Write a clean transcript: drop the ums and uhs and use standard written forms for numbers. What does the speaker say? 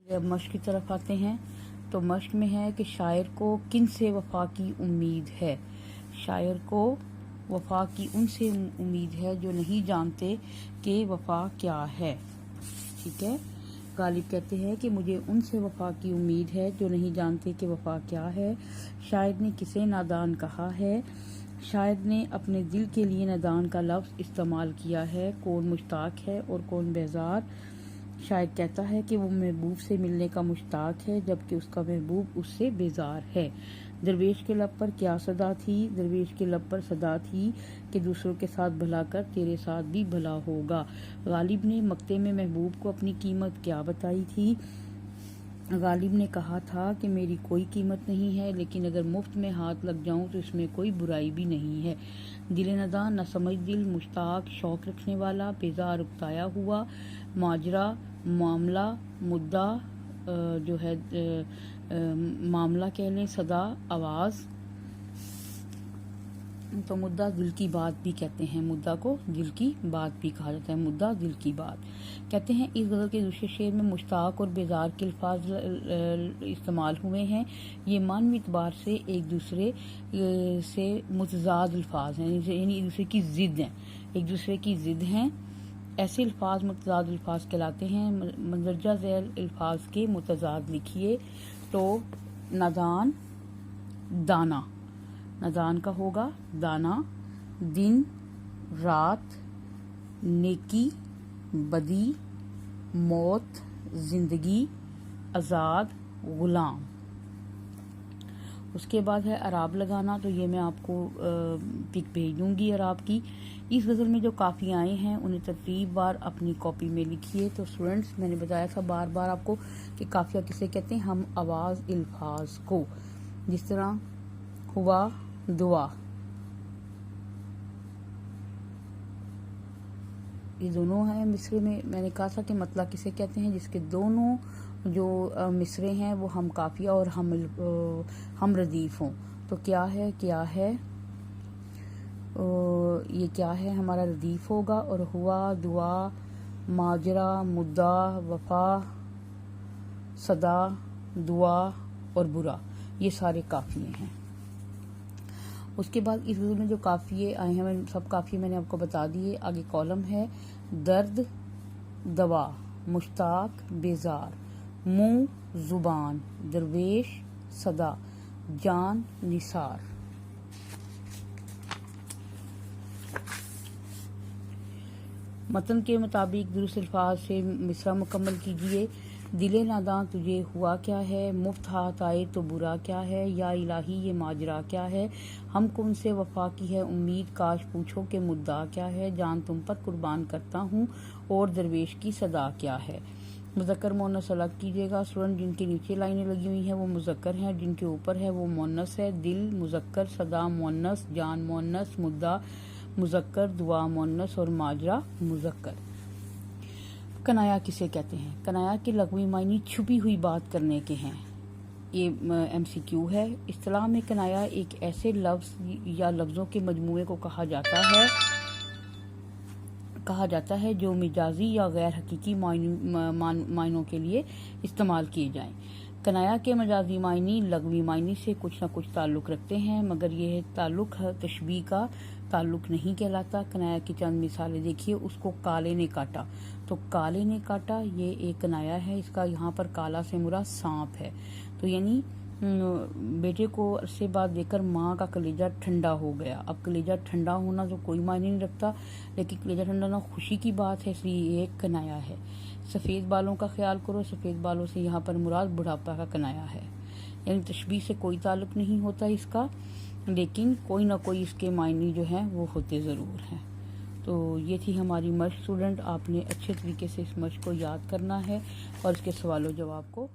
اب مشق کی طرف آتے ہیں تو مشق میں ہے کہ شاعر کو کن سے وفا کی امید ہے۔ شاعر کو وفا کی ان سے امید ہے جو نہیں جانتے کہ وفا کیا ہے۔ ٹھیک ہے، غالب کہتے ہیں کہ مجھے ان سے وفا کی امید ہے جو نہیں جانتے کہ وفا کیا ہے۔ شاعر نے کسے نادان کہا ہے؟ شاعر نے اپنے دل کے لیے نادان کا لفظ استعمال کیا ہے۔ کون مشتاق ہے اور کون بیزار؟ شاعر کہتا ہے کہ وہ محبوب سے ملنے کا مشتاق ہے جبکہ اس کا محبوب اس سے بیزار ہے۔ درویش کے لب پر کیا صدا تھی؟ درویش کے لب پر صدا تھی کہ دوسروں کے ساتھ بھلا کر تیرے ساتھ بھی بھلا ہوگا۔ غالب نے مقطع میں محبوب کو اپنی قیمت کیا بتائی تھی؟ غالب نے کہا تھا کہ میری کوئی قیمت نہیں ہے، لیکن اگر مفت میں ہاتھ لگ جاؤں تو اس میں کوئی برائی بھی نہیں ہے۔ دل ناداں نہ سمجھ دل، مشتاق شوق رکھنے والا، بیزار اکتایا ہوا، ماجرا معاملہ، مدعا جو ہے معاملہ کہہ لیں، صدا آواز، تو مدعا دل کی بات بھی کہتے ہیں، مدعا کو دل کی بات بھی کہا جاتا ہے، مدعا دل کی بات کہتے ہیں۔ اس غزل کے دوسرے شعر میں مشتاق اور بیزار کے الفاظ استعمال ہوئے ہیں۔ یہ معنوی اعتبار سے ایک دوسرے سے متضاد الفاظ ہیں، یعنی ایک دوسرے کی ضد ہیں، ایک دوسرے کی ضد ہیں۔ ایسے الفاظ متضاد الفاظ کہلاتے ہیں۔ مندرجہ ذیل الفاظ کے متضاد لکھیے تو نادان دانا، نادان کا ہوگا دانا، دن رات، نیکی بدی، موت زندگی، آزاد غلام۔ اس کے بعد ہے اعراب لگانا، تو یہ میں آپ کو پک بھیج دوں گی اعراب کی۔ اس غزل میں جو قافیے آئے ہیں انہیں ترتیب بار اپنی کاپی میں لکھیے۔ تو اسٹوڈنٹس، میں نے بتایا تھا بار بار آپ کو کہ قافیہ کسے کہتے ہیں، ہم آواز الفاظ کو، جس طرح ہوا دعا، یہ دونوں ہیں مصرے میں نے کہا تھا کہ مطلع کسے کہتے ہیں، جس کے دونوں جو مصرے ہیں وہ ہم قافیہ اور ہم ردیف ہوں۔ تو کیا ہے یہ کیا ہے ہمارا ردیف ہوگا، اور ہوا دعا، ماجرا، مدعا، وفا، صدا، دعا اور برا، یہ سارے قافیے ہیں۔ اس کے بعد اس غزل میں جو قافیے آئے ہیں سب قافیے میں نے آپ کو بتا دیے۔ آگے کالم ہے درد دوا، مشتاق بیزار، منہ زبان، درویش صدا، جان نثار۔ متن کے مطابق درست الفاظ سے مصرع مکمل کیجیے۔ دل ناداں تجھے ہوا کیا ہے، مفت ہاتھ آئے تو برا کیا ہے، یا الہی یہ ماجرا کیا ہے، ہم کو ان سے وفا کی ہے امید، کاش پوچھو کہ مدعا کیا ہے، جان تم پر قربان کرتا ہوں اور درویش کی صدا کیا ہے۔ مذکر مؤنث الگ کیجیے گا۔ اسٹوڈنٹ، جن کے نیچے لائنیں لگی ہوئی ہیں وہ مذکر ہیں، جن کے اوپر ہے وہ مؤنث ہے۔ دل مذکر، صدا مؤنث، جان مؤنث، مدعا مذکر، دعا مؤنث اور ماجرا مذکر۔ کنایا کسے کہتے ہیں؟ کنایا کے لغوی معنی چھپی ہوئی بات کرنے کے ہیں۔ یہ MCQ ہے۔ اصطلاح میں کنایا ایک ایسے لفظ یا لفظوں کے مجموعے کو کہا جاتا ہے جو مجازی یا غیر حقیقی معنوں کے لیے استعمال کیے جائیں۔ کنایا کے مجازی معنی لغوی معنی سے کچھ نہ کچھ تعلق رکھتے ہیں، مگر یہ تعلق تشبیہ کا تعلق نہیں کہلاتا۔ کنایا کی چند مثالیں دیکھیے۔ اس کو کالے نے کاٹا، تو کالے نے کاٹا یہ ایک کنایا ہے، اس کا یہاں پر کالا سے مراد سانپ ہے۔ تو یعنی بیٹے کو عرصے بعد دیکھ کر ماں کا کلیجہ ٹھنڈا ہو گیا۔ اب کلیجہ ٹھنڈا ہونا تو کوئی معنی نہیں رکھتا، لیکن کلیجہ ٹھنڈا ہونا خوشی کی بات ہے، اس لیے یہ ایک کنایا ہے۔ سفید بالوں کا خیال کرو، سفید بالوں سے یہاں پر مراد بڑھاپا کا کنایا ہے، یعنی تشبیہ سے کوئی تعلق نہیں ہوتا اس کا، لیکن کوئی نہ کوئی اس کے معنی جو ہیں وہ ہوتے ضرور ہیں۔ تو یہ تھی ہماری مشق۔ اسٹوڈنٹ، آپ نے اچھے طریقے سے اس مشق کو یاد کرنا ہے اور اس کے سوال و جواب کو